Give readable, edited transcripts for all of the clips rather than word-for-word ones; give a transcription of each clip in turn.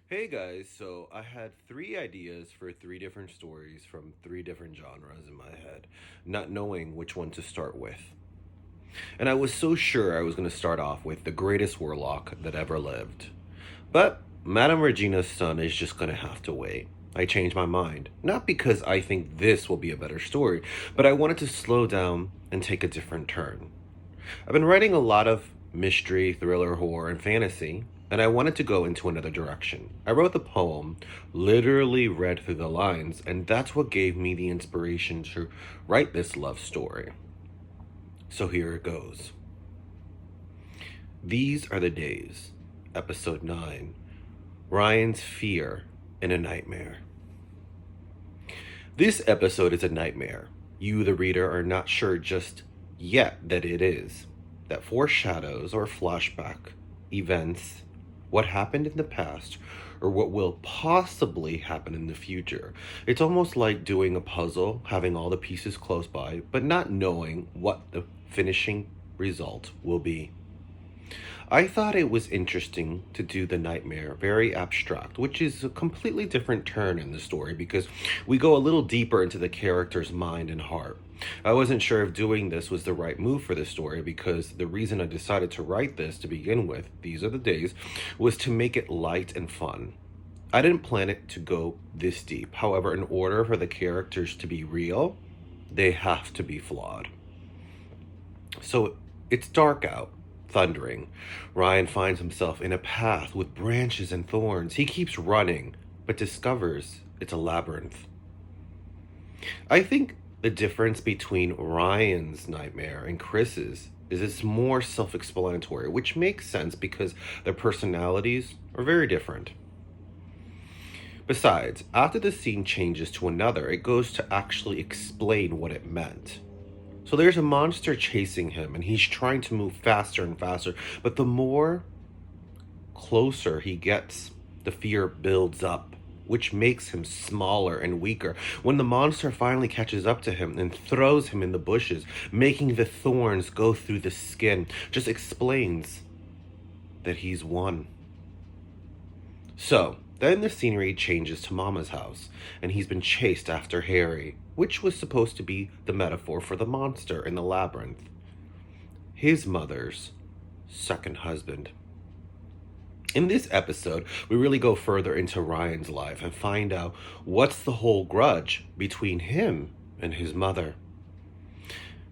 Hey guys, so I had three ideas for three different stories from three different genres in my head, not knowing which one to start with. And I was so sure I was going to start off with the greatest warlock that ever lived. But Madam Regina's son is just going to have to wait. I changed my mind, not because I think this will be a better story, but I wanted to slow down and take a different turn. I've been writing a lot of mystery, thriller, horror, and fantasy, and I wanted to go into another direction. I wrote the poem, literally read through the lines, and that's what gave me the inspiration to write this love story. So here it goes. These are the days. Episode 9. Ryan's Fear in a Nightmare. This episode is a nightmare. You, the reader, are not sure just yet that it is. That foreshadows or flashback events, what happened in the past, or what will possibly happen in the future. It's almost like doing a puzzle, having all the pieces close by, but not knowing what the finishing result will be. I thought it was interesting to do the nightmare very abstract, which is a completely different turn in the story because we go a little deeper into the character's mind and heart. I wasn't sure if doing this was the right move for the story because the reason I decided to write this to begin with, these are the days, was to make it light and fun. I didn't plan it to go this deep. However, in order for the characters to be real, they have to be flawed. So it's dark out, thundering. Ryan finds himself in a path with branches and thorns. He keeps running, but discovers it's a labyrinth. I think the difference between Ryan's nightmare and Chris's is it's more self explanatory, which makes sense because their personalities are very different. Besides, after the scene changes to another, it goes to actually explain what it meant. So there's a monster chasing him, and he's trying to move faster and faster. But the more closer he gets, the fear builds up, which makes him smaller and weaker. When the monster finally catches up to him and throws him in the bushes, making the thorns go through the skin, just explains that he's won. So, then the scenery changes to Mama's house, and he's been chased after Harry, which was supposed to be the metaphor for the monster in the labyrinth. His mother's second husband. In this episode, we really go further into Ryan's life and find out what's the whole grudge between him and his mother.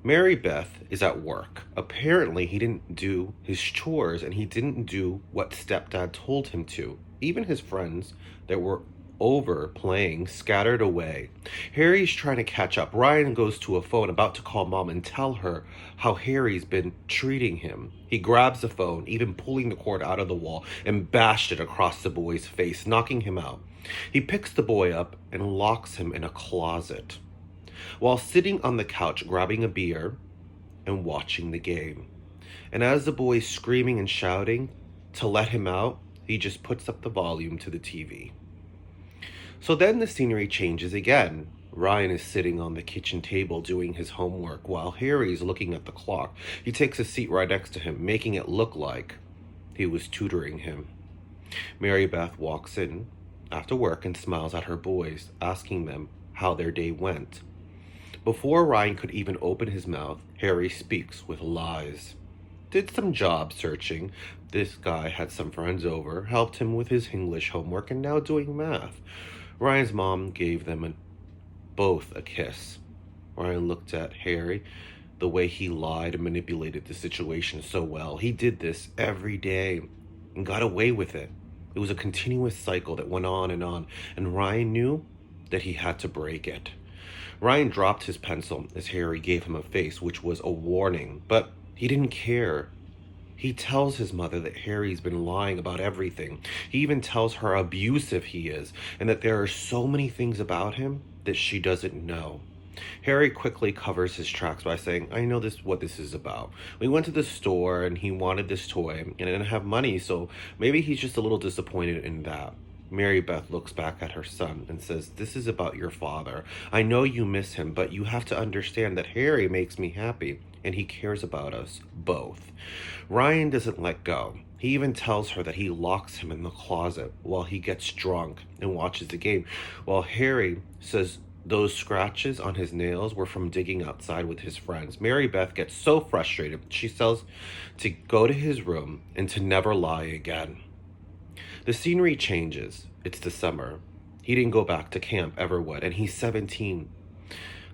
Mary Beth is at work. Apparently, he didn't do his chores and he didn't do what stepdad told him to. Even his friends that were over playing scattered away. Harry's trying to catch up. Ryan goes to a phone about to call mom and tell her how Harry's been treating him. He grabs the phone, even pulling the cord out of the wall, and bashed it across the boy's face, knocking him out. He picks the boy up and locks him in a closet while sitting on the couch grabbing a beer and watching the game. And as the boy's screaming and shouting to let him out, he just puts up the volume to the TV. So then the scenery changes again. Ryan is sitting on the kitchen table doing his homework while Harry's looking at the clock. He takes a seat right next to him, making it look like he was tutoring him. Mary Beth walks in after work and smiles at her boys, asking them how their day went. Before Ryan could even open his mouth, Harry speaks with lies. Did some job searching. This guy had some friends over, helped him with his English homework, and now doing math. Ryan's mom gave them both a kiss. Ryan looked at Harry, the way he lied and manipulated the situation so well. He did this every day and got away with it. It was a continuous cycle that went on, and Ryan knew that he had to break it. Ryan dropped his pencil as Harry gave him a face, which was a warning, but he didn't care. He tells his mother that Harry's been lying about everything. He even tells her how abusive he is, and that there are so many things about him that she doesn't know. Harry quickly covers his tracks by saying, I know what this is about. We went to the store and he wanted this toy and I didn't have money, so maybe he's just a little disappointed in that. Mary Beth looks back at her son and says, This is about your father. I know you miss him, but you have to understand that Harry makes me happy and he cares about us both. Ryan doesn't let go. He even tells her that he locks him in the closet while he gets drunk and watches the game, while Harry says those scratches on his nails were from digging outside with his friends. Mary Beth gets so frustrated, she tells to go to his room and to never lie again. The scenery changes. It's the summer. He didn't go back to camp Everwood, and he's 17.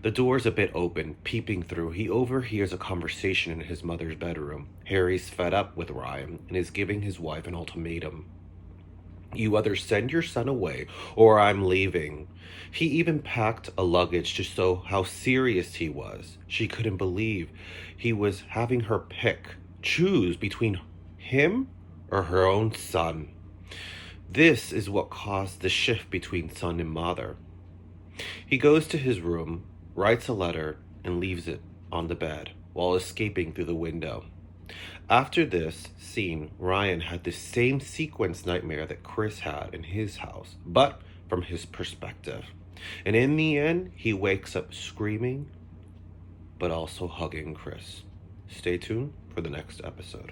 The door's a bit open, peeping through. He overhears a conversation in his mother's bedroom. Harry's fed up with Ryan and is giving his wife an ultimatum. You either send your son away or I'm leaving. He even packed a luggage to show how serious he was. She couldn't believe he was having her choose between him or her own son. This is what caused the shift between son and mother. He goes to his room, writes a letter, and leaves it on the bed while escaping through the window. After this scene, Ryan had the same sequence nightmare that Chris had in his house, but from his perspective. And in the end, he wakes up screaming, but also hugging Chris. Stay tuned for the next episode.